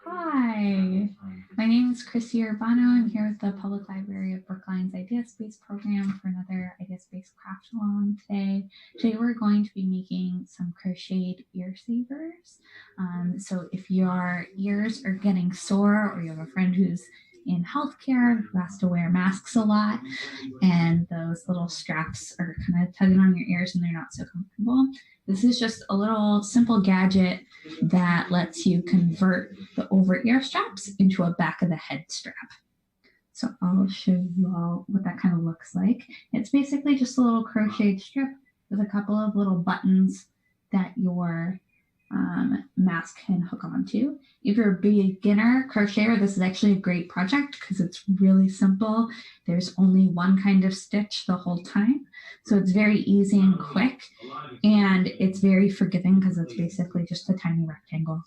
Hi, my name is Chrissy Urbano. I'm here with the Public Library of Brookline's Idea Space program for another Idea Space Craftalong today. Today we're going to be making some crocheted ear savers. So if your ears are getting sore or you have a friend who's in healthcare who has to wear masks a lot and those little straps are kind of tugging on your ears and they're not so comfortable, this is just a little simple gadget that lets you convert the over ear straps into a back of the head strap. So I'll show you all what that kind of looks like. It's basically just a little crocheted strip with a couple of little buttons that your mask can hook onto. If you're a beginner crocheter, this is actually a great project because it's really simple. There's only one kind of stitch the whole time. So it's very easy and quick, and it's very forgiving because it's basically just a tiny rectangle.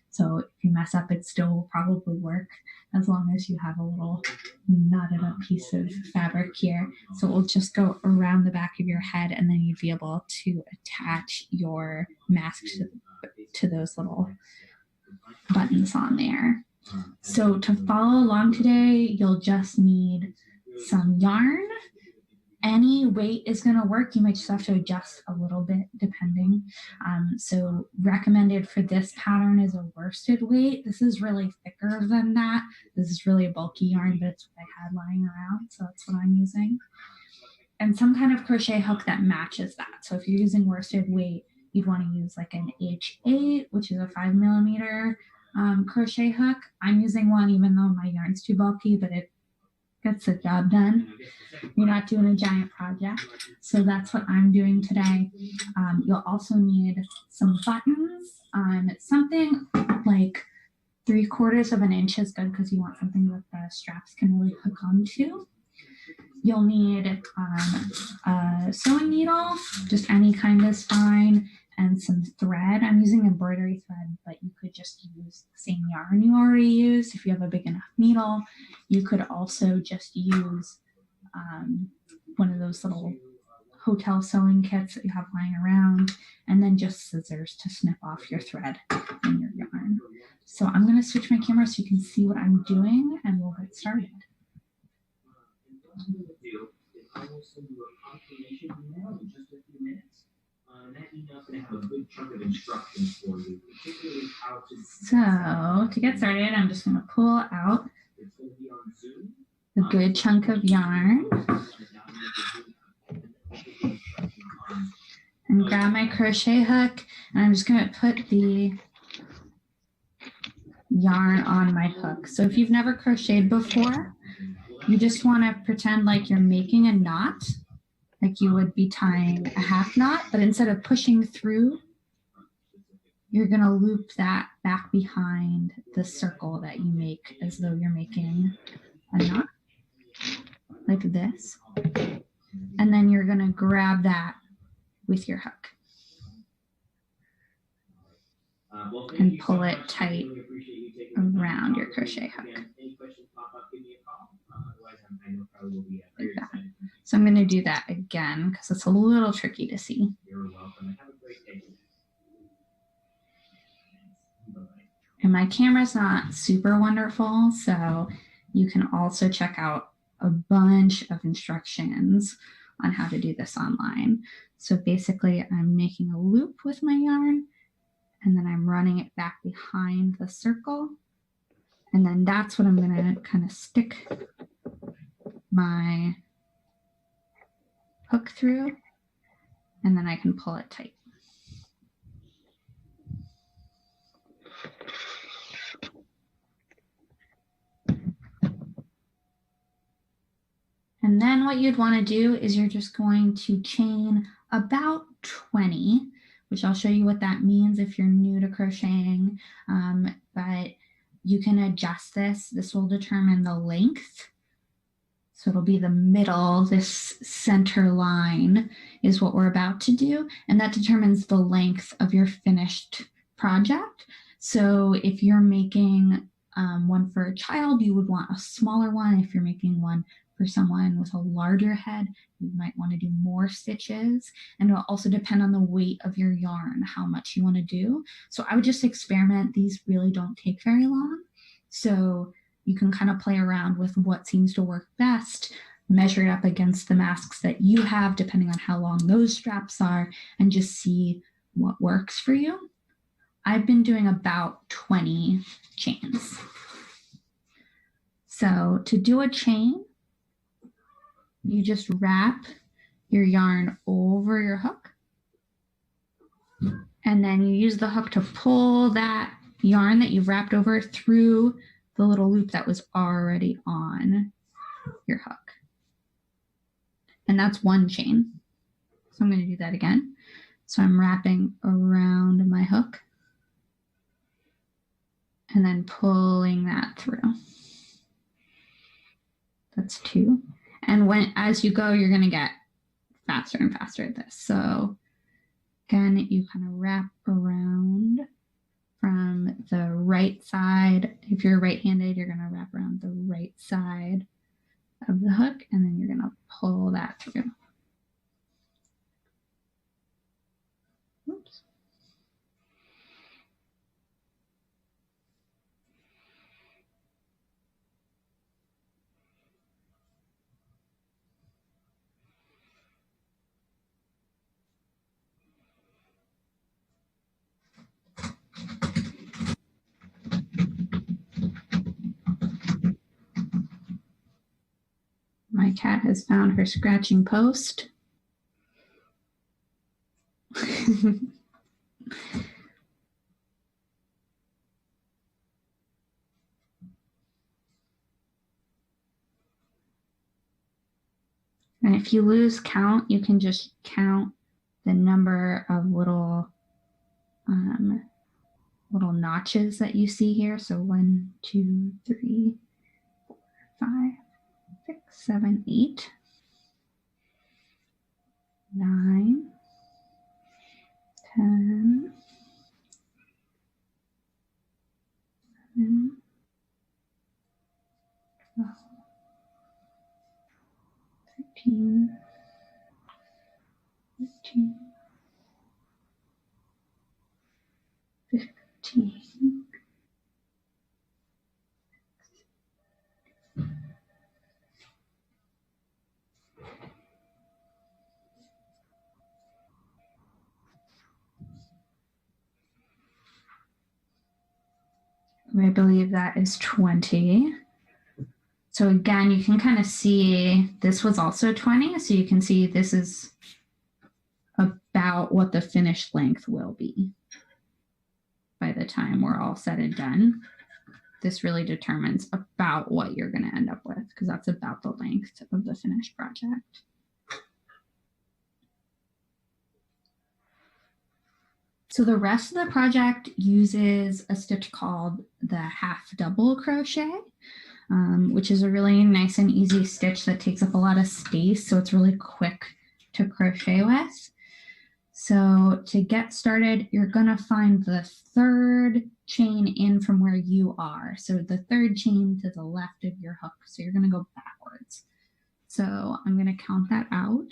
So if you mess up, it still will probably work as long as you have a little knotted up piece of fabric here. So it will just go around the back of your head, and then you'd be able to attach your mask to those little buttons on there. So to follow along today, you'll just need some yarn. Any weight is going to work. You might just have to adjust a little bit depending. So recommended for this pattern is a worsted weight. This is really thicker than that. This is really a bulky yarn, but it's what I had lying around, so that's what I'm using. And some kind of crochet hook that matches that. So if you're using worsted weight, you'd want to use like an H8, which is a 5mm crochet hook. I'm using one even though my yarn's too bulky, but it gets the job done. You're not doing a giant project. So that's what I'm doing today. You'll also need some buttons. Something like 3/4 of an inch is good because you want something that the straps can really hook onto. You'll need a sewing needle, just any kind is fine, and some thread. I'm using embroidery thread, but you could just use the same yarn you already used. If you have a big enough needle, you could also just use one of those little hotel sewing kits that you have lying around, and then just scissors to snip off your thread and your yarn. So I'm going to switch my camera so you can see what I'm doing, and we'll get started. I will send you a confirmation email in just a few minutes. That email is going to have a good chunk of instructions for you, particularly how to. So to get started, I'm just going to pull out a good chunk of yarn and grab my crochet hook, and I'm just going to put the yarn on my hook. So if you've never crocheted before, you just want to pretend like you're making a knot, like you would be tying a half knot, but instead of pushing through, you're going to loop that back behind the circle that you make as though you're making a knot, like this. And then you're going to grab that with your hook and pull it tight around your crochet hook. Like that. So I'm going to do that again because it's a little tricky to see. You're welcome. Have a great day. And my camera's not super wonderful, so you can also check out a bunch of instructions on how to do this online. So basically, I'm making a loop with my yarn, and then I'm running it back behind the circle. And then that's what I'm going to kind of stick my hook through, and then I can pull it tight. And then what you'd want to do is you're just going to chain about 20, which I'll show you what that means if you're new to crocheting, but you can adjust this. This will determine the length. So it'll be the middle, this center line is what we're about to do. And that determines the length of your finished project. So if you're making one for a child, you would want a smaller one. If you're making one For someone with a larger head, you might want to do more stitches, and it will also depend on the weight of your yarn, how much you want to do. So I would just experiment. These really don't take very long. So you can kind of play around with what seems to work best, measure it up against the masks that you have, depending on how long those straps are, and just see what works for you. I've been doing about 20 chains. So to do a chain, you just wrap your yarn over your hook, and then you use the hook to pull that yarn that you've wrapped over through the little loop that was already on your hook. And that's one chain. So I'm going to do that again. So I'm wrapping around my hook and then pulling that through. That's two. And as you go, you're going to get faster and faster at this. So again, you kind of wrap around from the right side. If you're right-handed, you're going to wrap around the right side of the hook, and then you're going to pull that through. Oops. My cat has found her scratching post. And if you lose count, you can just count the number of little notches that you see here. So 1, 2, 3, 4, 5, 6, 7, 8, 9, 10, 11, 12, 13, 14, 15. I believe that is 20. So again, you can kind of see this was also 20. So you can see this is about what the finished length will be by the time we're all said and done. This really determines about what you're going to end up with, because that's about the length of the finished project. So the rest of the project uses a stitch called the half double crochet, which is a really nice and easy stitch that takes up a lot of space. So it's really quick to crochet with. So to get started, you're going to find the third chain in from where you are. So the third chain to the left of your hook. So you're going to go backwards. So I'm going to count that out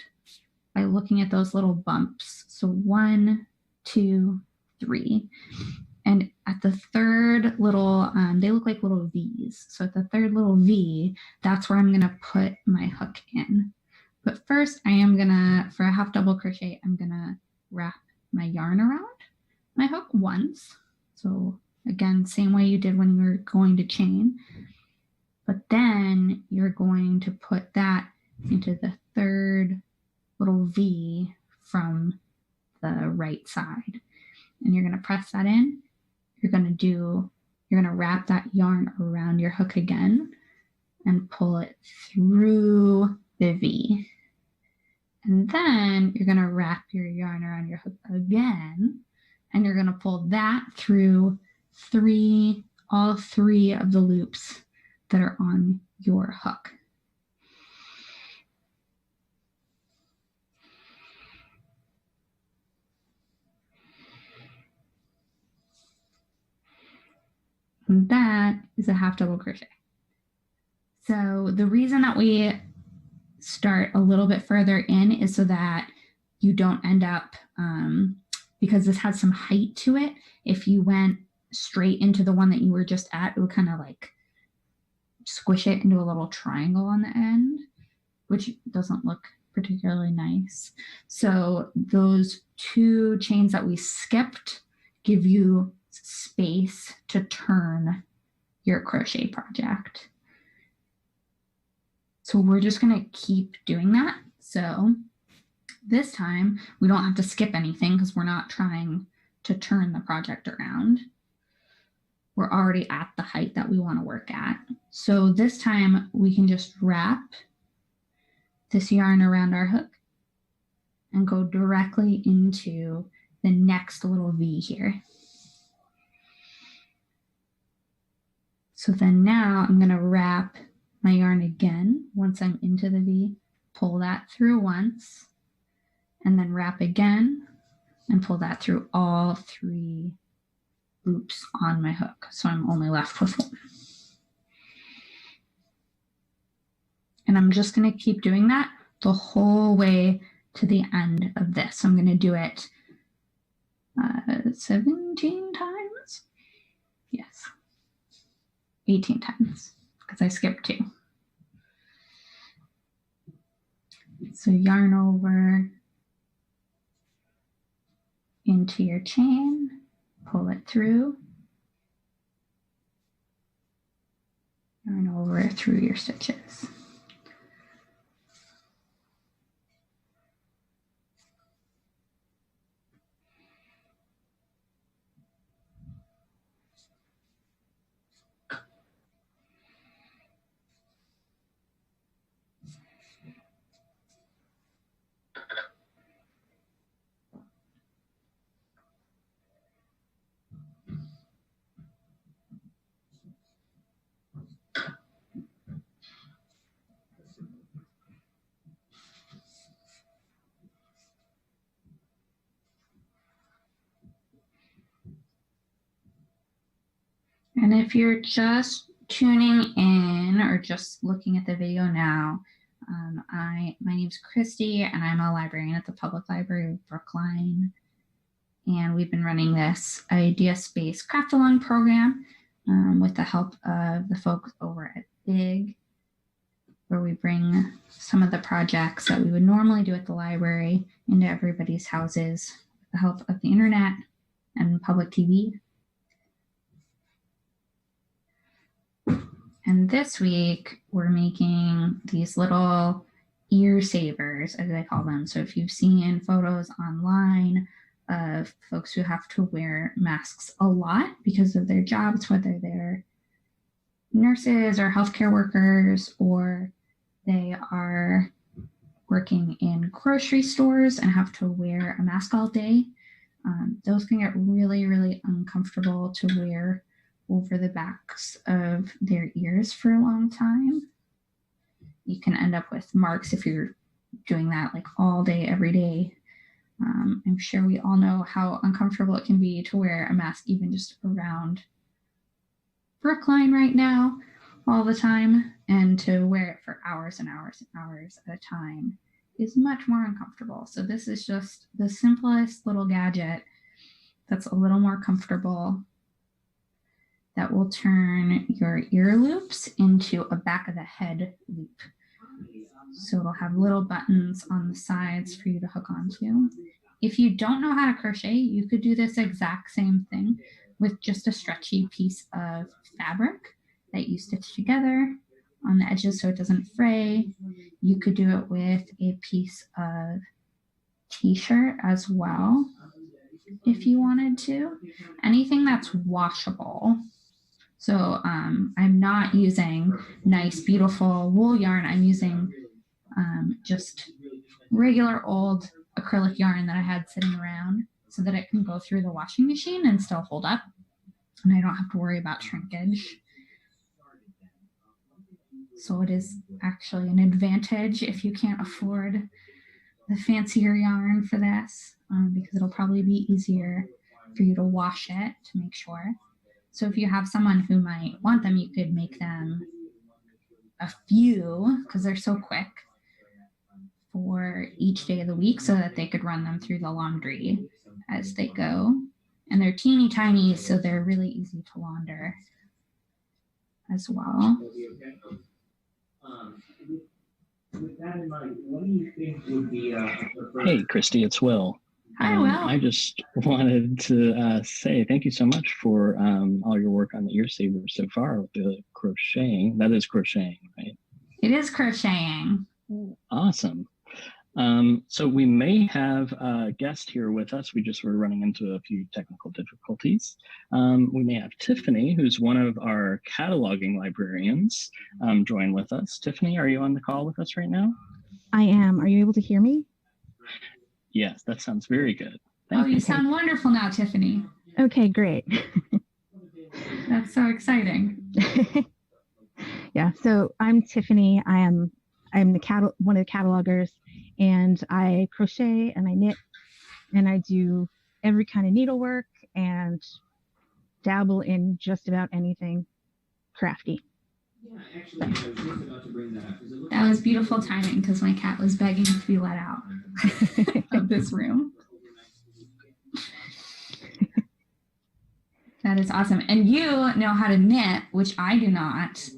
by looking at those little bumps. So 1, 2, 3. And at the third little, they look like little V's. So at the third little V, that's where I'm going to put my hook in. But first I am going to, for a half double crochet, I'm going to wrap my yarn around my hook once. So again, same way you did when you were going to chain. But then you're going to put that into the third little V from the right side. And you're going to press that in. You're going to wrap that yarn around your hook again and pull it through the V. And then you're going to wrap your yarn around your hook again, and you're going to pull that through all three of the loops that are on your hook. And that is a half double crochet. So the reason that we start a little bit further in is so that you don't end up, because this has some height to it, if you went straight into the one that you were just at, it would kind of like squish it into a little triangle on the end, which doesn't look particularly nice. So those 2 chains that we skipped give you space to turn your crochet project. So we're just going to keep doing that. So this time we don't have to skip anything because we're not trying to turn the project around. We're already at the height that we want to work at. So this time we can just wrap this yarn around our hook and go directly into the next little V here. So then now I'm going to wrap my yarn again once I'm into the V, pull that through once, and then wrap again and pull that through all 3 loops on my hook. So I'm only left with 1. And I'm just going to keep doing that the whole way to the end of this. I'm going to do it 17 times. Yes. 18 times because I skipped 2. So yarn over into your chain, pull it through, yarn over through your stitches. And if you're just tuning in or just looking at the video now, my name's Christy and I'm a librarian at the Public Library of Brookline. And we've been running this idea space Craftalong program with the help of the folks over at BIG, where we bring some of the projects that we would normally do at the library into everybody's houses with the help of the internet and public TV. And this week, we're making these little ear savers, as I call them. So if you've seen photos online of folks who have to wear masks a lot because of their jobs, whether they're nurses or healthcare workers, or they are working in grocery stores and have to wear a mask all day, those can get really, really uncomfortable to wear over the backs of their ears for a long time. You can end up with marks if you're doing that like all day, every day. I'm sure we all know how uncomfortable it can be to wear a mask even just around Brookline right now all the time, and to wear it for hours and hours and hours at a time is much more uncomfortable. So this is just the simplest little gadget that's a little more comfortable, that will turn your ear loops into a back of the head loop. So it'll have little buttons on the sides for you to hook onto. If you don't know how to crochet, you could do this exact same thing with just a stretchy piece of fabric that you stitch together on the edges so it doesn't fray. You could do it with a piece of t-shirt as well if you wanted to. Anything that's washable. So I'm not using nice, beautiful wool yarn. I'm using just regular old acrylic yarn that I had sitting around so that it can go through the washing machine and still hold up. And I don't have to worry about shrinkage. So it is actually an advantage if you can't afford the fancier yarn for this, because it'll probably be easier for you to wash it to make sure. So if you have someone who might want them, you could make them a few because they're so quick. for each day of the week so that they could run them through the laundry as they go. And they're teeny tiny, so they're really easy to launder as well. With that in mind, what do you think would be Hey, Christy, it's Will. Hi, Will. I just wanted to say thank you so much for all your work on the ear saver so far with the crocheting. That is crocheting, right? It is crocheting. Awesome. So we may have a guest here with us. We just were running into a few technical difficulties. We may have Tiffany, who's one of our cataloging librarians, join with us. Tiffany, are you on the call with us right now? I am. Are you able to hear me? Yes, that sounds very good. Thank you. Sound wonderful now, Tiffany. Okay, great. That's so exciting. Yeah, so I'm Tiffany. I'm one of the catalogers, and I crochet and I knit, and I do every kind of needlework and dabble in just about anything crafty. Yeah, actually, I was just about to bring that up. That was beautiful timing because my cat was begging to be let out of this room. That is awesome. And you know how to knit, which I do not,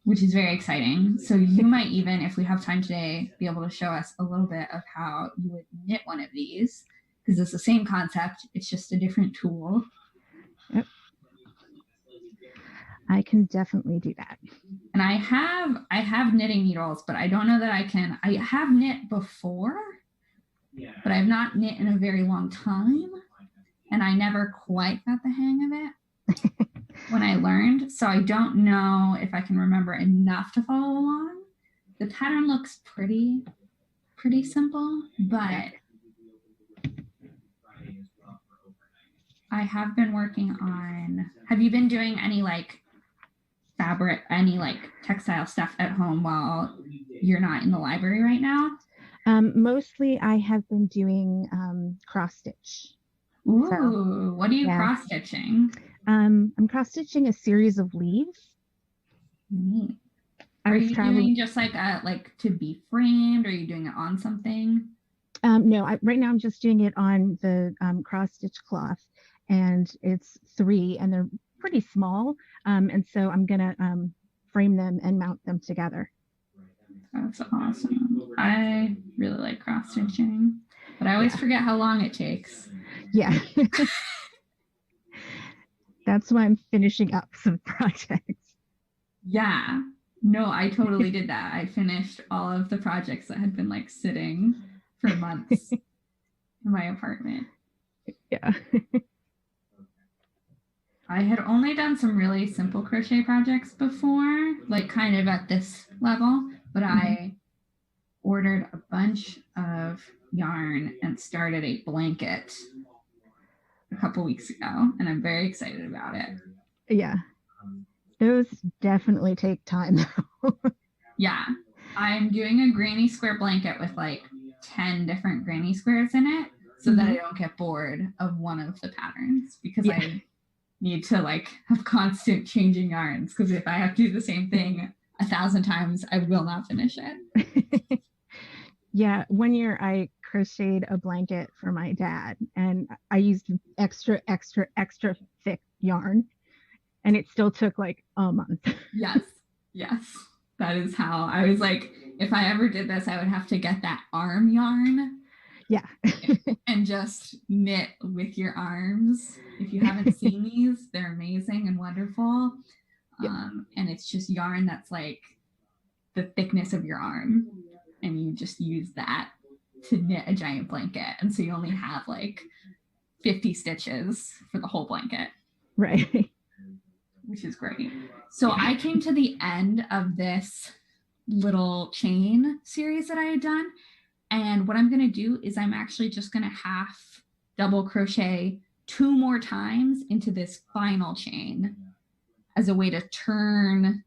which is very exciting. So you might even, if we have time today, be able to show us a little bit of how you would knit one of these, because it's the same concept. It's just a different tool. Yep. I can definitely do that. And I have knitting needles, but I don't know that I have knit before, but I've not knit in a very long time. And I never quite got the hang of it when I learned. So I don't know if I can remember enough to follow along. The pattern looks pretty simple, but I have been working on, have you been doing any like fabric, any like textile stuff at home while you're not in the library right now? Mostly I have been doing cross stitch. Ooh, so, what are you cross stitching? I'm cross stitching a series of leaves. Neat. Are you doing just like to be framed? Or are you doing it on something? No, right now I'm just doing it on the cross stitch cloth, and it's 3 and they're pretty small. And so I'm gonna frame them and mount them together. That's awesome. I really like cross stitching, but I always forget how long it takes. Yeah. That's why I'm finishing up some projects. Yeah. No, I totally did that. I finished all of the projects that had been like sitting for months in my apartment. Yeah. I had only done some really simple crochet projects before, like kind of at this level, but I ordered a bunch of yarn and started a blanket a couple weeks ago, and I'm very excited about it. Yeah. Those definitely take time though. Yeah. I'm doing a granny square blanket with like 10 different granny squares in it so that I don't get bored of one of the patterns, because I need to like have constant changing yarns, because if I have to do the same thing 1,000 times, I will not finish it. Yeah, one year I crocheted a blanket for my dad, and I used extra thick yarn, and it still took like a month. Yes. That is how I was like, if I ever did this, I would have to get that arm yarn. Yeah. And just knit with your arms. If you haven't seen these, they're amazing and wonderful. And it's just yarn that's like the thickness of your arm. And you just use that to knit a giant blanket. And so you only have like 50 stitches for the whole blanket. Right. Which is great. So I came to the end of this little chain series that I had done. And what I'm going to do is I'm actually just going to half double crochet 2 more times into this final chain as a way to turn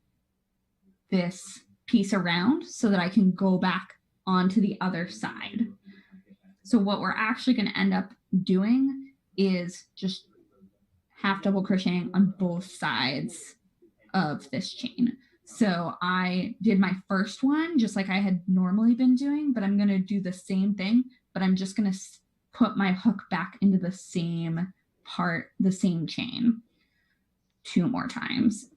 this piece around so that I can go back onto the other side. So what we're actually going to end up doing is just half double crocheting on both sides of this chain. So I did my first one just like I had normally been doing, but I'm going to do the same thing, but I'm just going to put my hook back into the same part, the same chain 2 more times.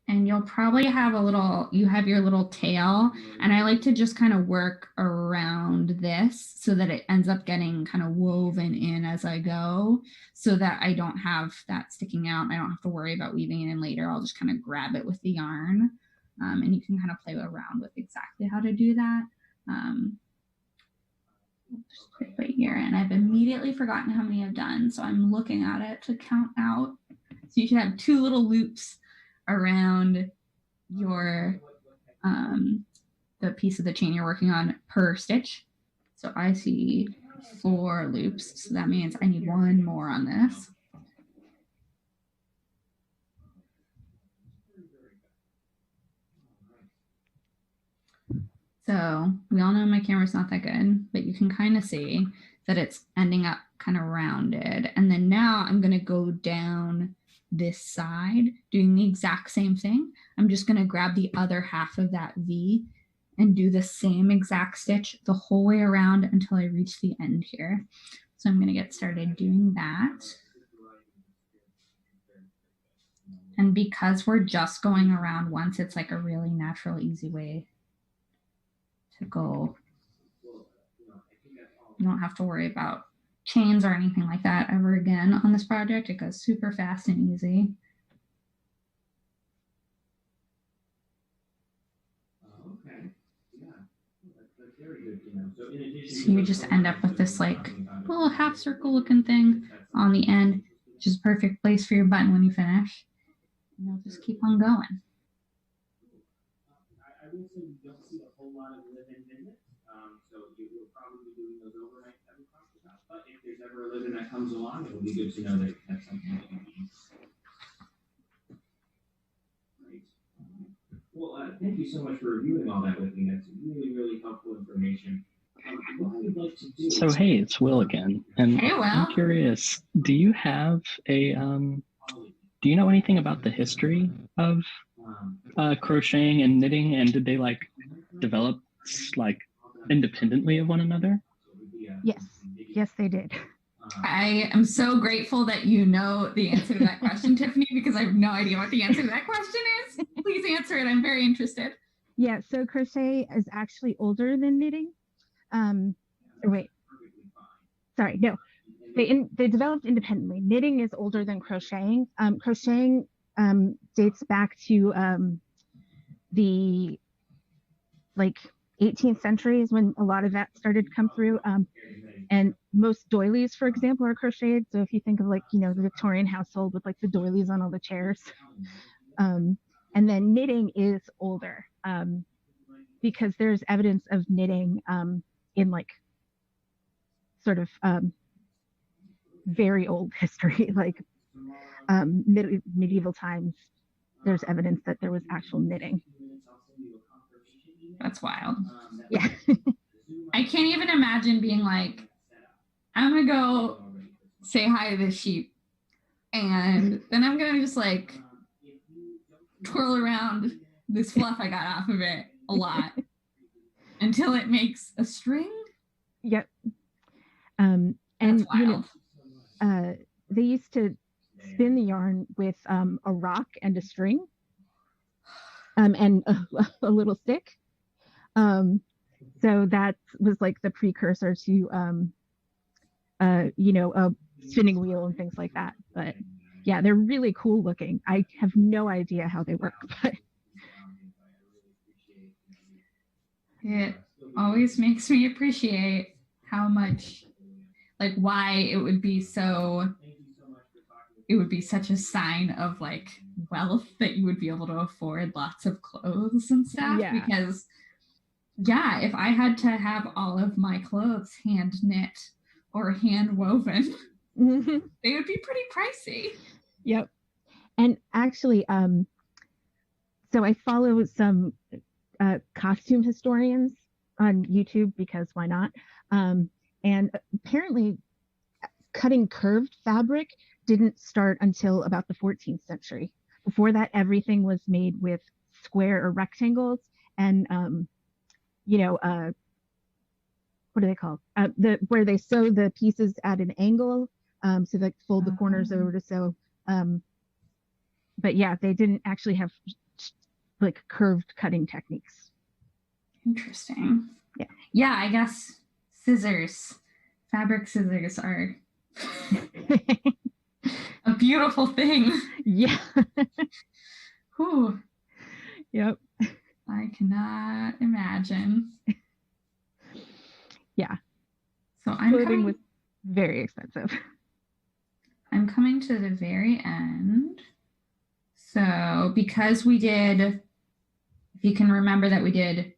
And you'll probably have you have your little tail, and I like to just kind of work around this so that it ends up getting kind of woven in as I go, so that I don't have that sticking out and I don't have to worry about weaving it in later. I'll just kind of grab it with the yarn, and you can kind of play around with exactly how to do that. Just put it right here, and I've immediately forgotten how many I've done, so I'm looking at it to count out. So you should have 2 little loops around your the piece of the chain you're working on per stitch. So I see 4 loops, so that means I need 1 more on this. So we all know my camera's not that good, but you can kind of see that it's ending up kind of rounded. And then now I'm going to go down this side doing the exact same thing. I'm just going to grab the other half of that V and do the same exact stitch the whole way around until I reach the end here. So I'm going to get started doing that. And because we're just going around once, it's like a really natural, easy way to go. You don't have to worry about chains or anything like that ever again on this project. It goes super fast and easy. Okay. Yeah. That's very good to know. So you just end up with this like little half circle looking thing on the end, which is a perfect place for your button when you finish. And you'll just keep on going. I will say you don't see a whole lot of live-in visits, so you'll probably be doing those overnight that we talked about. But if there's ever a live-in that comes along, it will be good to know that that's something that you need. Great. Well, thank you so much for reviewing all that with me. That's really, really helpful information. What I would like to do. So hey, it's Will again, and Hey, Will. I'm curious. Do you have a do you know anything about the history of crocheting and knitting, and did they like develop like independently of one another? Yes, they did. I am so grateful that you know the answer to that question, Tiffany, because I have no idea what the answer to that question is. Please answer it. I'm very interested. Yeah, so crochet is actually older than knitting. Sorry, no. They developed independently. Knitting is older than crocheting. Crocheting dates back to the like 18th century is when a lot of that started to come through. And most doilies, for example, are crocheted. So if you think of like, you know, the Victorian household with like the doilies on all the chairs. And then knitting is older because there's evidence of knitting in like sort of very old history, like medieval times. There's evidence that there was actual knitting. That's wild. Yeah. I can't even imagine being like, I'm gonna go say hi to this sheep, and then I'm gonna just like twirl around this fluff I got off of it a lot until it makes a string. Yep. And you know, they used to spin the yarn with a rock and a string, and a little stick. So that was like the precursor to, you know, a spinning wheel and things like that. But yeah, they're really cool looking. I have no idea how they work, but it always makes me appreciate how much, like, why it would be such a sign of like wealth that you would be able to afford lots of clothes and stuff. Yeah. Because yeah, if I had to have all of my clothes hand knit or hand woven, they would be pretty pricey. Yep. And actually, so I follow some costume historians on YouTube because why not? And apparently, cutting curved fabric didn't start until about the 14th century. Before that, everything was made with square or rectangles, and what are they called? The where they sew the pieces at an angle, so they fold the corners over to sew. But yeah, they didn't actually have like curved cutting techniques. Interesting. Yeah. Yeah, I guess scissors, fabric scissors are a beautiful thing. Yeah. Whew. Yep. I cannot imagine. Yeah. So clothing was very expensive. I'm coming to the very end. So because we did, if you can remember that we did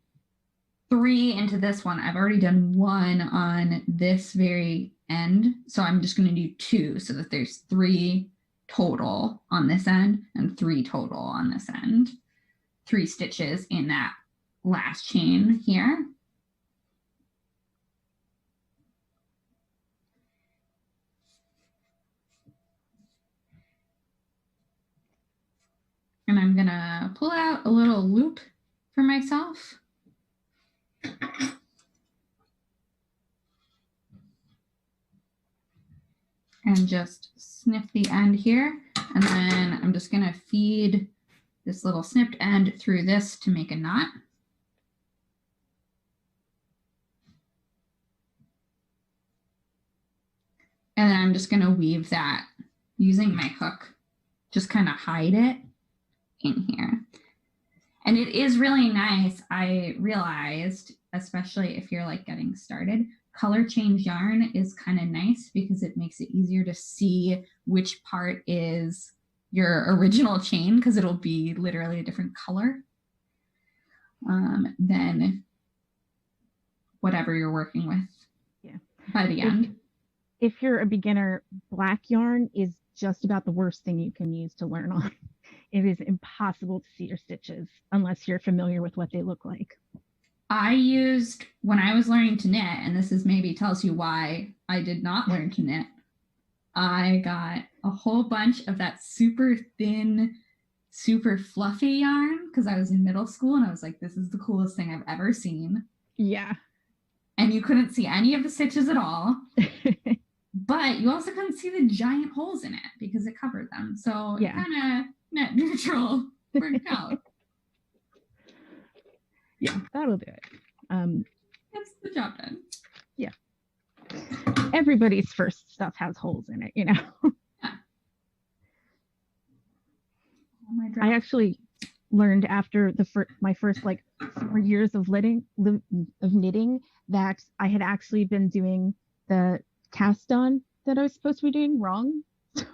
3 into this one, I've already done 1 on this very end. So I'm just going to do 2 so that there's 3 total on this end and 3 total on this end. 3 stitches in that last chain here. And I'm gonna pull out a little loop for myself. And just snip the end here. And then I'm just gonna feed this little snipped end through this to make a knot. And then I'm just gonna weave that using my hook, just kind of hide it in here. And it is really nice. I realized, especially if you're like getting started, color change yarn is kind of nice because it makes it easier to see which part is your original chain because it'll be literally a different color than whatever you're working with by the end. If you're a beginner, black yarn is just about the worst thing you can use to learn on. It is impossible to see your stitches unless you're familiar with what they look like. I used, when I was learning to knit, and this is maybe tells you why I did not learn to knit, I got a whole bunch of that super thin, super fluffy yarn because I was in middle school and I was like, this is the coolest thing I've ever seen. Yeah. And you couldn't see any of the stitches at all. But you also couldn't see the giant holes in it because it covered them. So yeah, kind of net neutral worked out. Yeah, that'll do it. That's the job done. Yeah. Everybody's first stuff has holes in it, you know. Yeah. I actually learned after my first like 4 years of knitting that I had actually been doing the cast on that I was supposed to be doing wrong. So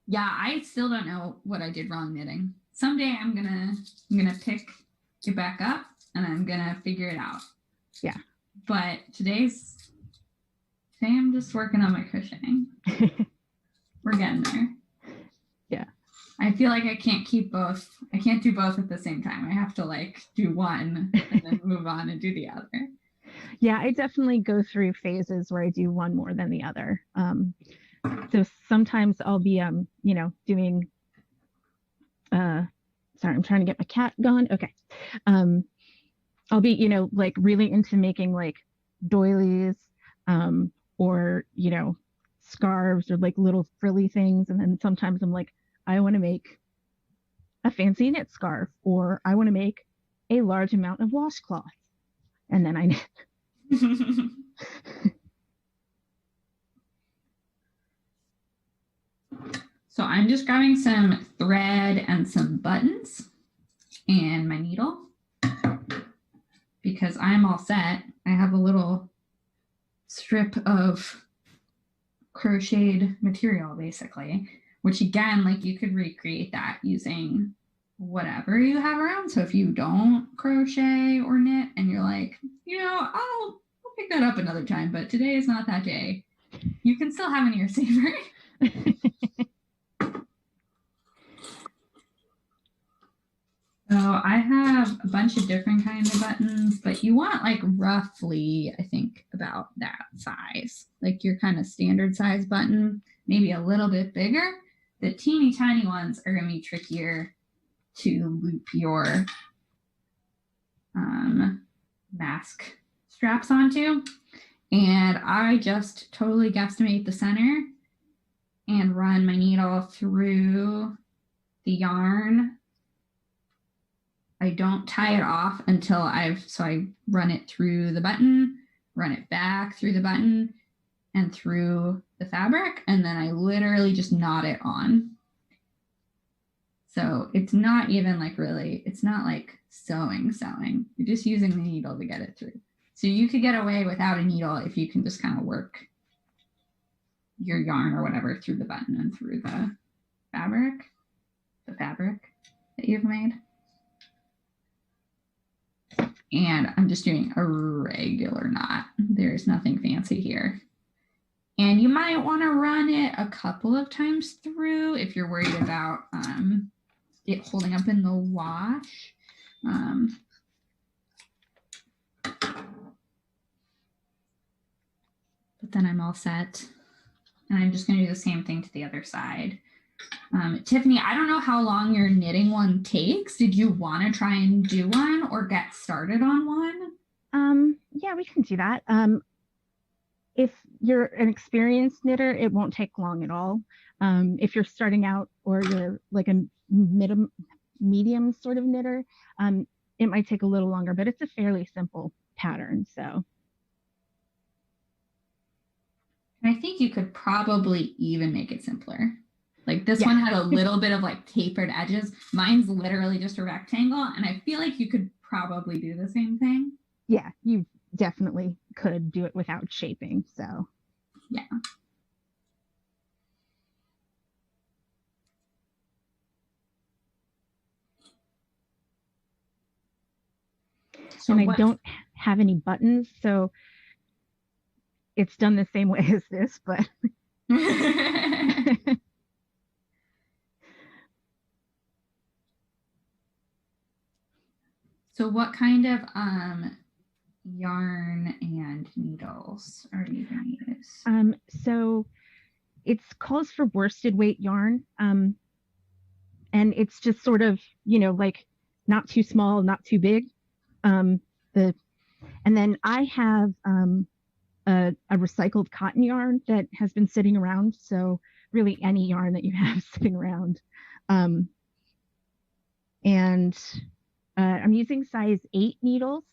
yeah, I still don't know what I did wrong knitting. Someday I'm gonna pick it back up and I'm gonna figure it out. Yeah. But today I'm just working on my crocheting. We're getting there. Yeah. I feel like I can't keep both. I can't do both at the same time. I have to like do one and then move on and do the other. Yeah, I definitely go through phases where I do one more than the other. So sometimes I'll be, doing, sorry, I'm trying to get my cat gone. Okay. I'll be, like really into making like doilies, or, scarves or like little frilly things. And then sometimes I'm like, I want to make a fancy knit scarf, or I want to make a large amount of washcloth. And then I knit. So I'm just grabbing some thread and some buttons and my needle because I'm all set. I have a little strip of crocheted material basically, which again, like you could recreate that using whatever you have around. So if you don't crochet or knit and you're like, I'll pick that up another time, but today is not that day. You can still have an ear saver. So I have a bunch of different kinds of buttons, but you want like roughly, I think, about that size, like your kind of standard size button, maybe a little bit bigger. The teeny tiny ones are going to be trickier to loop your mask straps onto. And I just totally guesstimate the center and run my needle through the yarn. I don't tie it off until I run it through the button, run it back through the button and through the fabric, and then I literally just knot it on. So it's not even like really, it's not like sewing. You're just using the needle to get it through. So you could get away without a needle if you can just kind of work your yarn or whatever through the button and through the fabric that you've made. And I'm just doing a regular knot. There's nothing fancy here. And you might want to run it a couple of times through if you're worried about it holding up in the wash. But then I'm all set. And I'm just going to do the same thing to the other side. Tiffany, I don't know how long your knitting one takes. Did you want to try and do one or get started on one? Yeah, we can do that. If you're an experienced knitter, it won't take long at all. If you're starting out or you're like a medium sort of knitter, it might take a little longer, but it's a fairly simple pattern. So I think you could probably even make it simpler. Like this one had a little bit of like tapered edges. Mine's literally just a rectangle, and I feel like you could probably do the same thing. Yeah, you definitely could do it without shaping. So yeah. So and I don't have any buttons, so it's done the same way as this, but So what kind of yarn and needles are you going to use? So it calls for worsted weight yarn, and it's just sort of, you know, like not too small, not too big. And then I have a recycled cotton yarn that has been sitting around. So really any yarn that you have sitting around. And I'm using size 8 needles,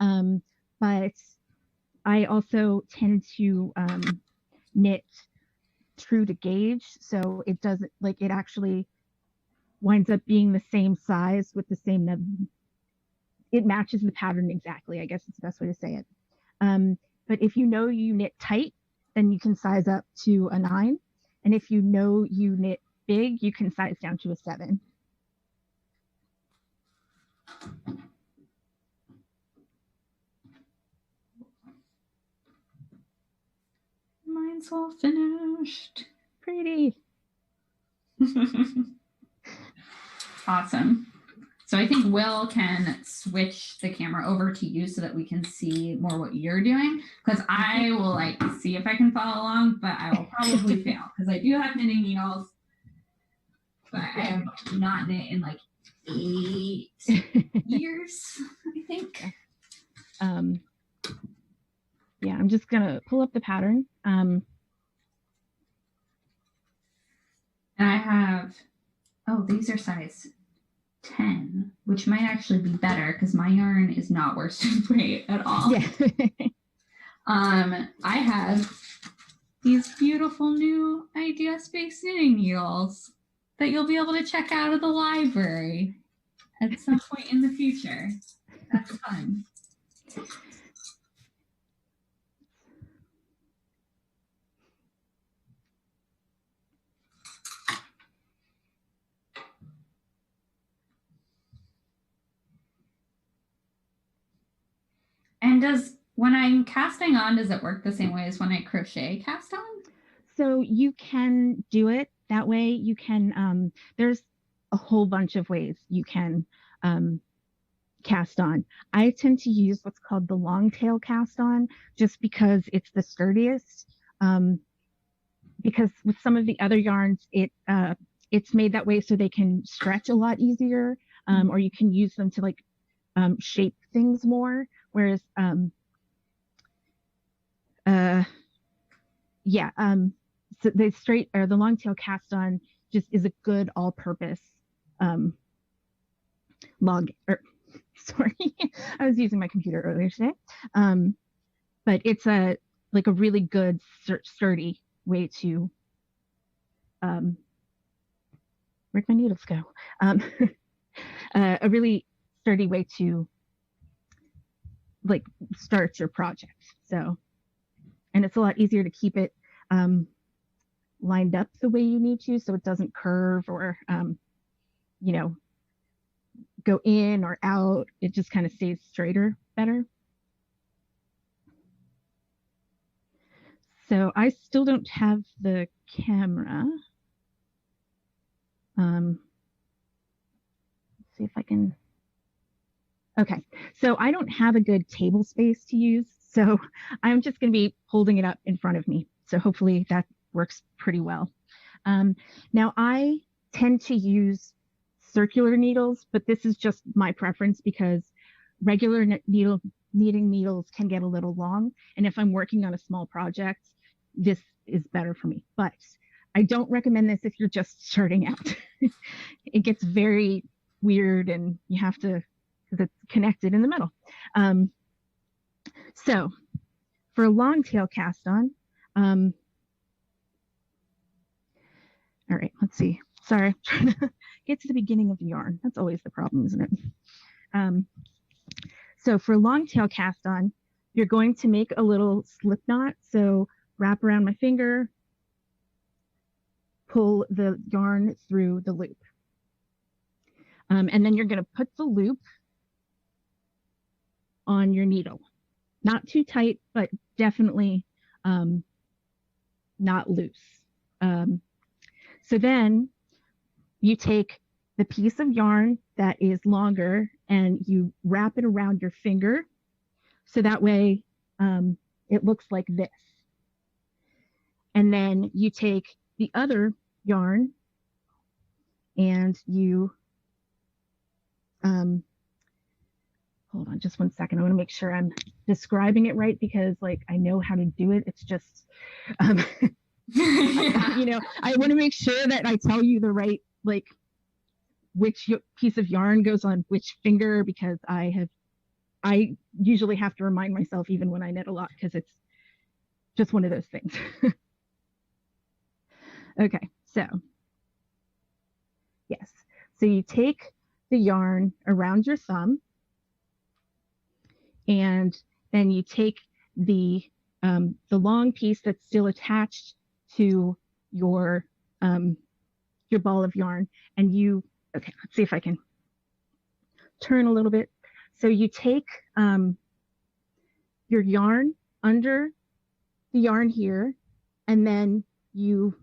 but I also tend to knit true to gauge. So it doesn't, like, it actually winds up being the same size with the same, it matches the pattern exactly, I guess it's the best way to say it. But if you know you knit tight, then you can size up to a 9. And if you know you knit big, you can size down to a 7. Mine's all finished. Pretty. Awesome. So I think Will can switch the camera over to you so that we can see more what you're doing, because I will like see if I can follow along, but I will probably fail because I do have knitting needles, but I have not knit in like 8 years, I think. Yeah, I'm just gonna pull up the pattern. And I have, oh, these are size 10, which might actually be better because my yarn is not worsted weight at all. Yeah. I have these beautiful new Idea Space knitting needles that you'll be able to check out of the library at some point in the future. That's fun. And does When I'm casting on, does it work the same way as when I crochet cast on? So you can do it that way. You can, there's a whole bunch of ways you can cast on. I tend to use what's called the long tail cast on just because it's the sturdiest. Because with some of the other yarns, it's made that way so they can stretch a lot easier, or you can use them to like shape things more. Whereas, so the straight or the long tail cast on just is a good all-purpose log. Sorry, I was using my computer earlier today, but it's a really good sturdy way to where'd my needles go? A really sturdy way to like start your project. So, and it's a lot easier to keep it lined up the way you need to, so it doesn't curve or go in or out. It just kind of stays straighter better. So I still don't have the camera. Let's see if I can. Okay, so I don't have a good table space to use, so I'm just going to be holding it up in front of me. So hopefully that works pretty well. Now I tend to use circular needles, but this is just my preference because regular knitting needles can get a little long. And if I'm working on a small project, this is better for me. But I don't recommend this if you're just starting out. It gets very weird and you have to, because it's connected in the middle. So for a long tail cast on, all right, let's see. Sorry, trying to get to the beginning of the yarn. That's always the problem, isn't it? So for long tail cast on, you're going to make a little slip knot. So wrap around my finger, pull the yarn through the loop. And then you're going to put the loop on your needle. Not too tight, but definitely not loose. So then you take the piece of yarn that is longer and you wrap it around your finger. So that way it looks like this. And then you take the other yarn and you, hold on just one second. I want to make sure I'm describing it right because like I know how to do it. It's just, I want to make sure that I tell you the right, like which piece of yarn goes on which finger, because I usually have to remind myself even when I knit a lot because it's just one of those things. Okay, so yes, so you take the yarn around your thumb and then you take the long piece that's still attached to your ball of yarn and you, okay, let's see if I can turn a little bit. So you take your yarn under the yarn here and then you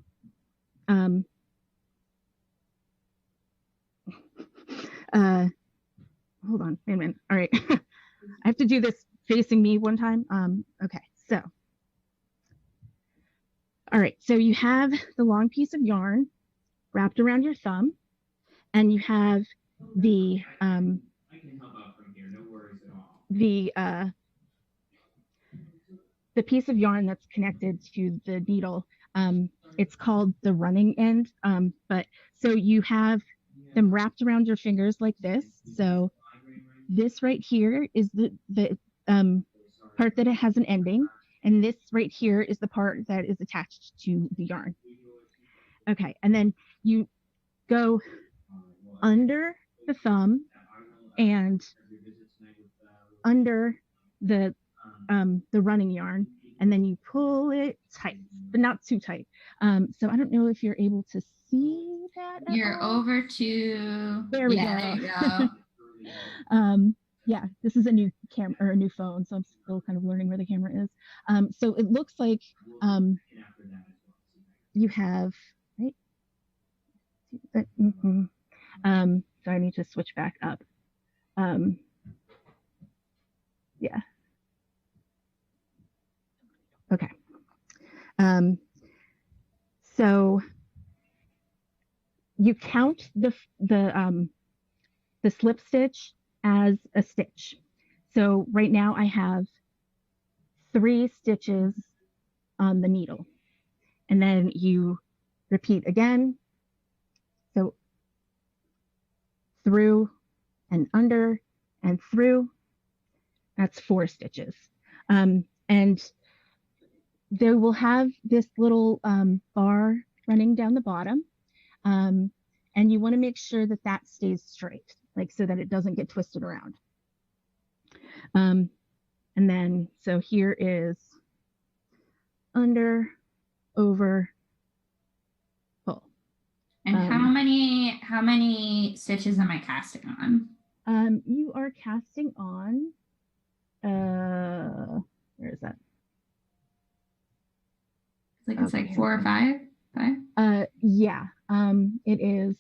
hold on, wait a minute. All right. I have to do this facing me one time. Okay, so. All right, so you have the long piece of yarn wrapped around your thumb and you have the, I can help out from here, no worries at all. The piece of yarn that's connected to the needle, it's called the running end. But so you have them wrapped around your fingers like this. So this right here is the part that it has an ending. And this right here is the part that is attached to the yarn. Okay, and then you go under the thumb and under the running yarn, and then you pull it tight, but not too tight. So I don't know if you're able to see that. You're over to. There we go. There you go. Yeah, this is a new camera or a new phone, so I'm still kind of learning where the camera is. So it looks like you have, right? So I need to switch back up. Yeah. Okay. So you count the slip stitch as a stitch. So right now I have 3 stitches on the needle, and then you repeat again. So through and under and through, that's 4 stitches. And they will have this little bar running down the bottom. And you want to make sure that that stays straight, like so that it doesn't get twisted around. And then, so here is under, over, pull. And how many stitches am I casting on? You are casting on, where is that? It's like 4 or 5? 5? Yeah. It is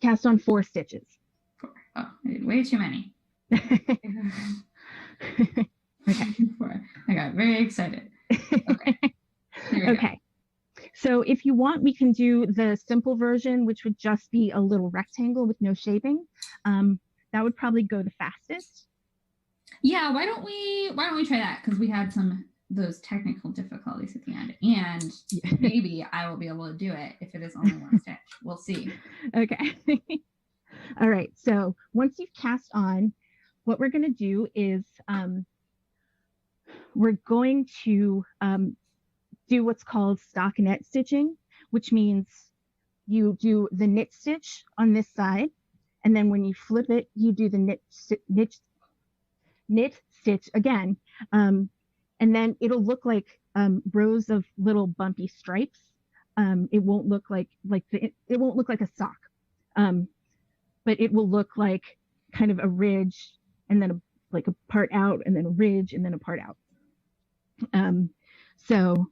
cast on 4 stitches. 4. Oh, I did way too many. Okay. 4. I got very excited. Okay. Okay. So if you want, we can do the simple version, which would just be a little rectangle with no shaping. That would probably go the fastest. Yeah, why don't we try that? Because we had those technical difficulties at the end, and maybe I will be able to do it if it is only 1 stitch. We'll see. Okay. All right. So once you've cast on, what we're going to do is we're going to do what's called stockinette stitching, which means you do the knit stitch on this side, and then when you flip it, you do the knit stitch again. And then it'll look like rows of little bumpy stripes. It won't look like it won't look like a sock, but it will look like kind of a ridge, and then like a part out, and then a ridge, and then a part out. So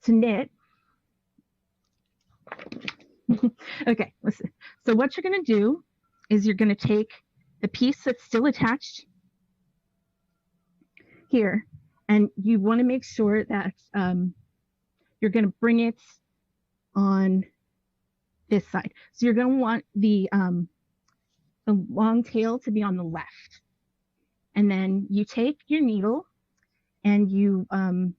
to knit, okay, listen. So what you're going to do is you're going to take the piece that's still attached here, and you want to make sure that you're going to bring it on this side. So you're going to want the long tail to be on the left, and then you take your needle and you and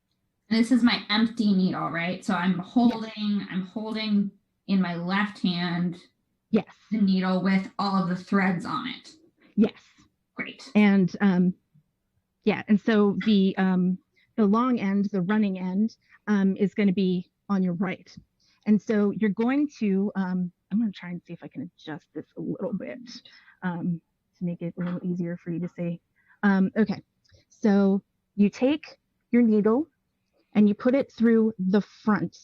this is my empty needle, right? So I'm holding in my left hand, yes, the needle with all of the threads on it. Yes. Great. And yeah, and so the long end, the running end, is going to be on your right. And so you're going to, I'm going to try and see if I can adjust this a little bit to make it a little easier for you to see. Okay, so you take your needle and you put it through the front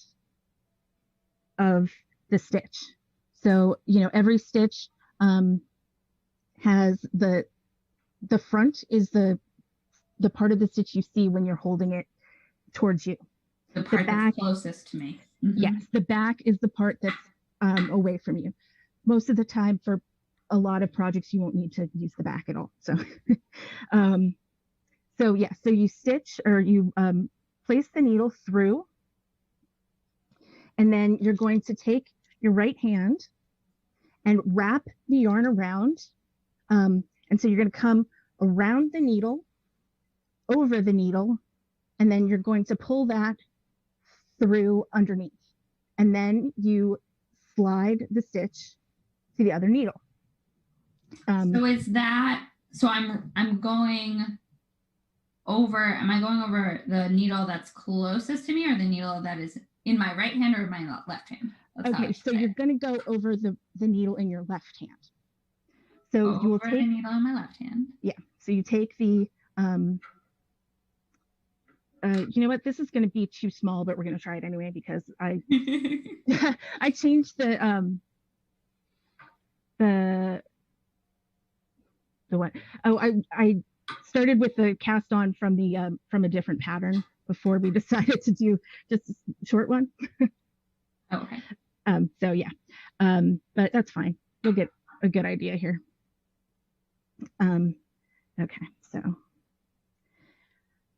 of the stitch. So, you know, every stitch has the front is the part of the stitch you see when you're holding it towards you. The part that's closest to me. Mm-hmm. Yes, the back is the part that's away from you. Most of the time, for a lot of projects, you won't need to use the back at all. So, so yeah, so you stitch, or you place the needle through, and then you're going to take your right hand and wrap the yarn around. And so you're going to come around the needle, over the needle, and then you're going to pull that through underneath. And then you slide the stitch to the other needle. So is that, so I'm going over, am I going over the needle that's closest to me, or the needle that is in my right hand or my left hand? That's okay, so you're going to go over the needle in your left hand. So you will take the needle in my left hand. Yeah. So you take the you know what? This is going to be too small, but we're going to try it anyway because I I changed the the what? Oh, I started with the cast on from a different pattern before we decided to do just a short one. Oh, okay. So yeah, but that's fine. We'll get a good idea here. Okay, so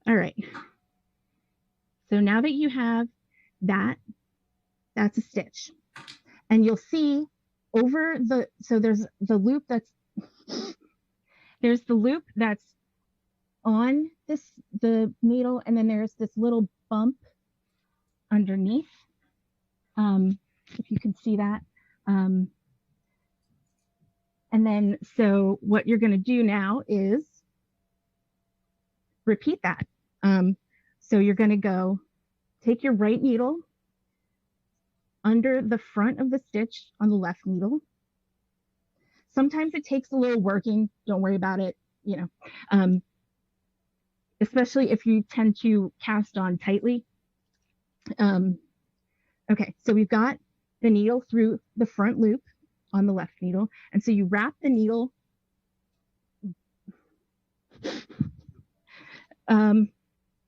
all right. So now that you have that, that's a stitch, and you'll see over the, so there's the loop that's on the needle, and then there's this little bump underneath. If you can see that. And then, so what you're going to do now is repeat that. So you're going to go take your right needle under the front of the stitch on the left needle. Sometimes it takes a little working. Don't worry about it, especially if you tend to cast on tightly. Okay, so we've got the needle through the front loop on the left needle. And so you wrap the needle.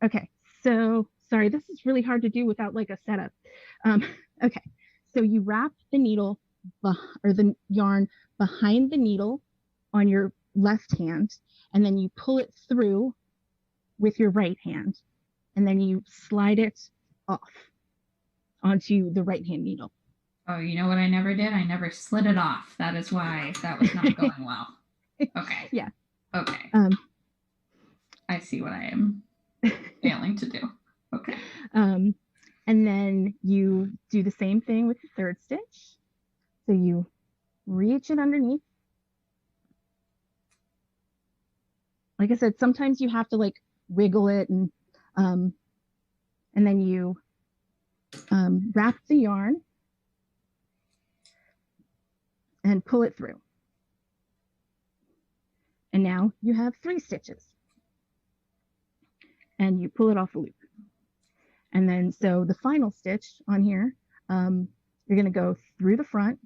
Okay, so sorry, this is really hard to do without like a setup. Okay, so you wrap the needle or the yarn behind the needle on your left hand, and then you pull it through with your right hand, and then you slide it off onto the right hand needle. Oh, you know what I never did? I never slid it off. That is why that was not going well. Okay. Yeah. Okay. I see what I am failing to do. Okay. And then you do the same thing with the third stitch. So you reach it underneath. Like I said, sometimes you have to like wiggle it, and then you wrap the yarn and pull it through. And now you have 3 stitches. And you pull it off the loop. And then, so the final stitch on here, you're going to go through the front.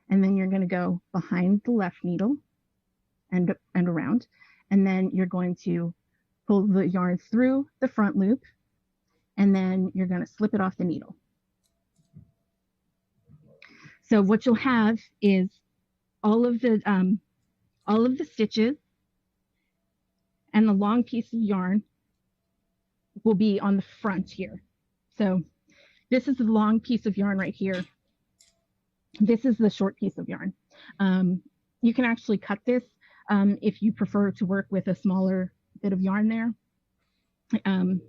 And then you're going to go behind the left needle and around. And then you're going to pull the yarn through the front loop. And then you're going to slip it off the needle. So what you'll have is all of the stitches and the long piece of yarn will be on the front here. So this is the long piece of yarn right here. This is the short piece of yarn. You can actually cut this if you prefer to work with a smaller bit of yarn there. And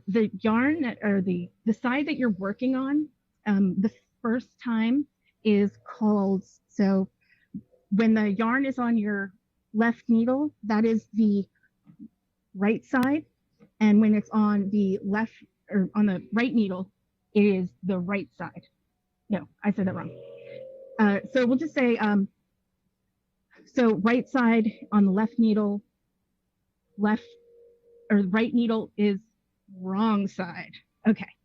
the yarn, or the side that you're working on, the first time is called, so when the yarn is on your left needle, that is the right side. And when it's on the left, or on the right needle, it is the right side. No, I said that wrong. So we'll just say, so right side on the left needle, right needle is wrong side. Okay,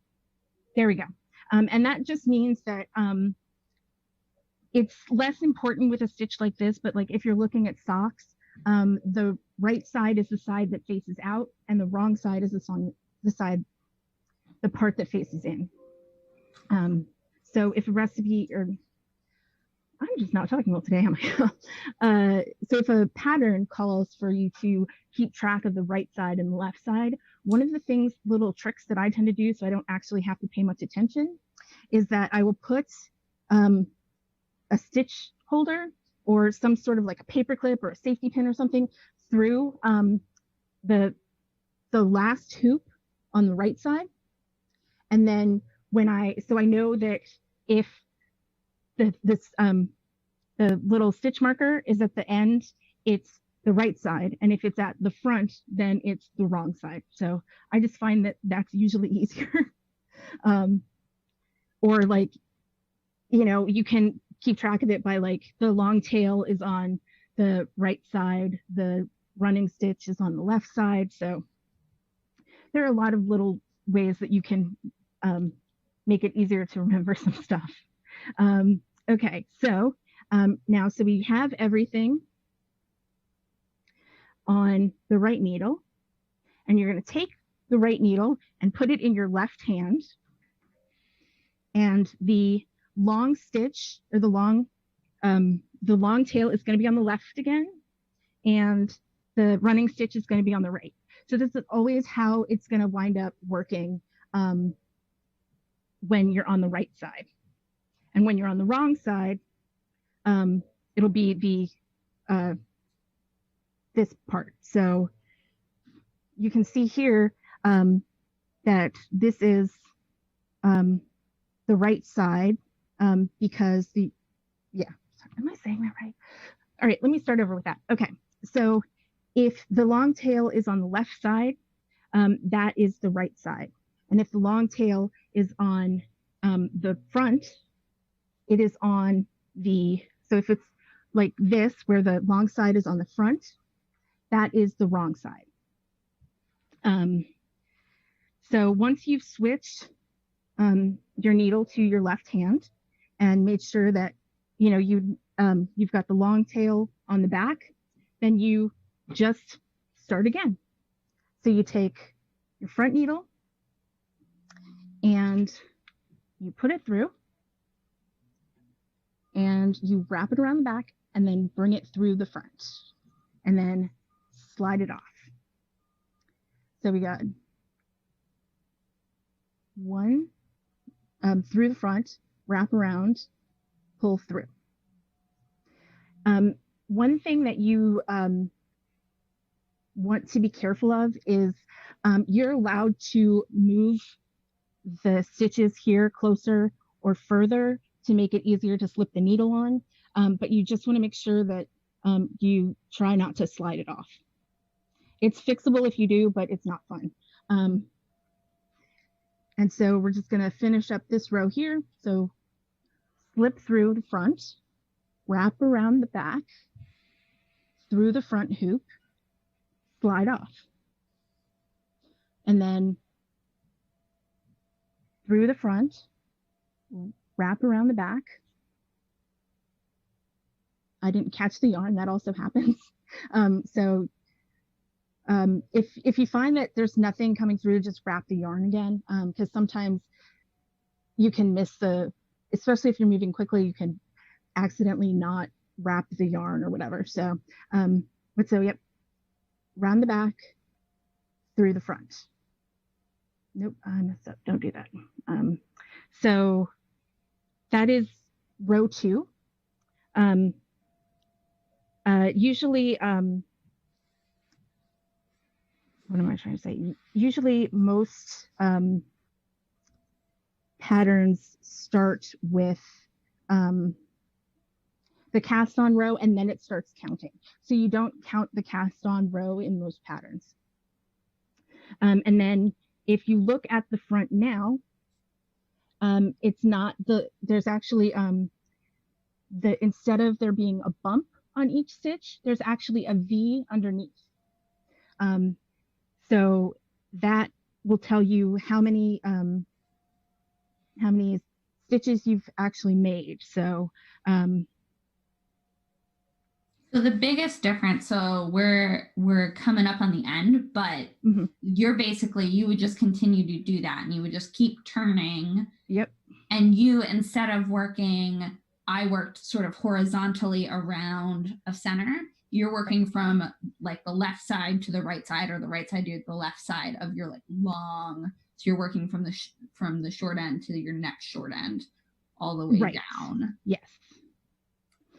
there we go. And that just means that it's less important with a stitch like this, but like if you're looking at socks, the right side is the side that faces out, and the wrong side is the part that faces in. So if a recipe, or I'm just not talking well today, am I? So if a pattern calls for you to keep track of the right side and the left side, one of the little tricks that I tend to do so I don't actually have to pay much attention is that I will put a stitch holder or some sort of like a paper clip or a safety pin or something through the last hoop on the right side. And then so I know that if the little stitch marker is at the end, it's the right side. And if it's at the front, then it's the wrong side. So I just find that that's usually easier. Or like, you can keep track of it by like the long tail is on the right side, the running stitch is on the left side. So there are a lot of little ways that you can make it easier to remember some stuff. Okay, so now, so we have everything on the right needle, and you're going to take the right needle and put it in your left hand, and the long stitch, or the long tail is going to be on the left again, and the running stitch is going to be on the right. So this is always how it's going to wind up working when you're on the right side. And when you're on the wrong side, it'll be this part. So you can see here that this is the right side because am I saying that right? All right, let me start over with that. Okay, so if the long tail is on the left side, that is the right side. And if the long tail is on the front, it is on so if it's like this, where the long side is on the front, that is the wrong side. So once you've switched your needle to your left hand and made sure that you've got the long tail on the back, then you just start again. So you take your front needle and you put it through, and you wrap it around the back, and then bring it through the front, and then slide it off. So we got one through the front, wrap around, pull through. One thing that you want to be careful of is you're allowed to move the stitches here closer or further to make it easier to slip the needle on, but you just want to make sure that you try not to slide it off. It's fixable if you do, but it's not fun. And so we're just going to finish up this row here. So slip through the front, wrap around the back, through the front hoop, slide off. And then through the front, wrap around the back. I didn't catch the yarn, that also happens. If you find that there's nothing coming through, just wrap the yarn again, because sometimes you can miss especially if you're moving quickly, you can accidentally not wrap the yarn or whatever. So, yep, round the back, through the front. Nope, I messed up, don't do that. So that is row 2. Usually, what am I trying to say? Usually most patterns start with the cast on row, and then it starts counting. So you don't count the cast on row in most patterns. And then if you look at the front now, it's not there's actually instead of there being a bump on each stitch, there's actually a V underneath. So that will tell you how many stitches you've actually made. So so the biggest difference, so we're coming up on the end, but you're basically, you would just continue to do that, and you would just keep turning. Yep. And you, instead of working, I worked sort of horizontally around a center. You're working from like the left side to the right side, or the right side to the left side of your like long. So you're working from the short end to your next short end, all the way down. Yes.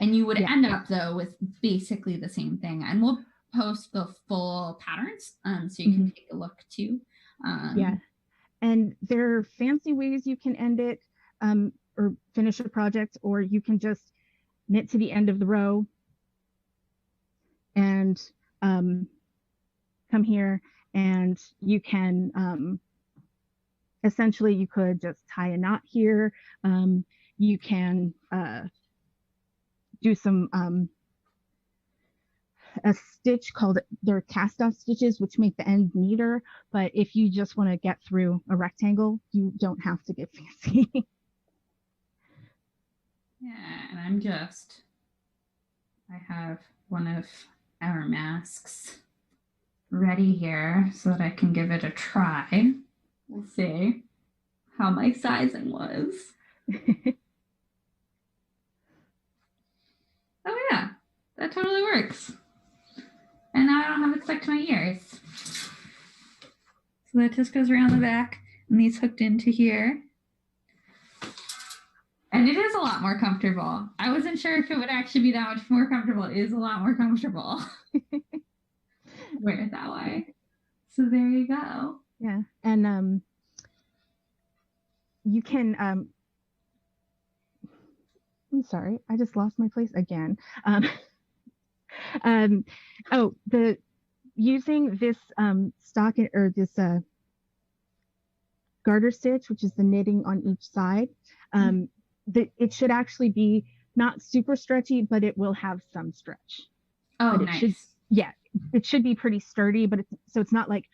And you would end up though with basically the same thing. And we'll post the full patterns so you can take a look too. Yeah. And there are fancy ways you can end it or finish a project, or you can just knit to the end of the row and come here, and you can essentially, you could just tie a knot here. You can do some a stitch called, they're cast off stitches, which make the end neater. But if you just want to get through a rectangle, you don't have to get fancy. Yeah, and I have one of our masks ready here so that I can give it a try. We'll see how my sizing was. Oh yeah, that totally works. And now I don't have it stuck to my ears. So that just goes around the back, and these hooked into here. And it is a lot more comfortable. I wasn't sure if it would actually be that much more comfortable. It is a lot more comfortable. Wear it that way. So there you go. Yeah. And you can I'm sorry, I just lost my place again. Using this stocking or this garter stitch, which is the knitting on each side, it should actually be not super stretchy, but it will have some stretch. Oh, but nice. It should be pretty sturdy, but it's not like,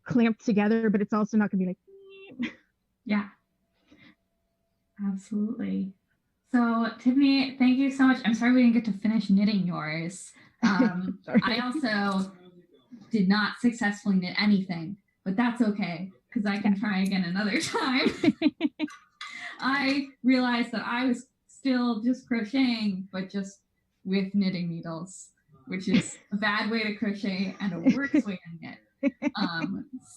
clamped together, but it's also not gonna be like. Yeah, absolutely. So Tiffany, thank you so much. I'm sorry we didn't get to finish knitting yours. I also did not successfully knit anything, but that's okay because I can try again another time. I realized that I was still just crocheting, but just with knitting needles, which is a bad way to crochet and a worse way to knit.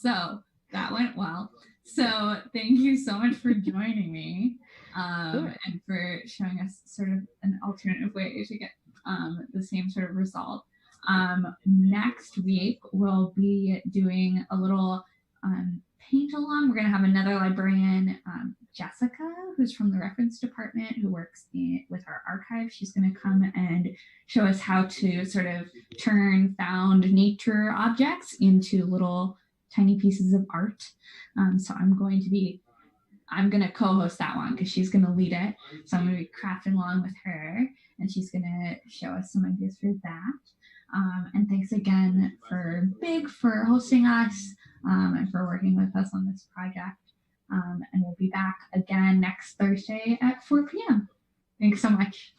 So that went well. So thank you so much for joining me and for showing us sort of an alternative way to get the same sort of result. Next week, we'll be doing a little paint along. We're going to have another librarian, Jessica, who's from the reference department, who works with our archive. She's going to come and show us how to sort of turn found nature objects into little tiny pieces of art. So I'm going to co-host that one because she's going to lead it. So I'm going to be crafting along with her, and she's going to show us some ideas for that. And thanks again for hosting us and for working with us on this project. And we'll be back again next Thursday at 4 p.m. Thanks so much.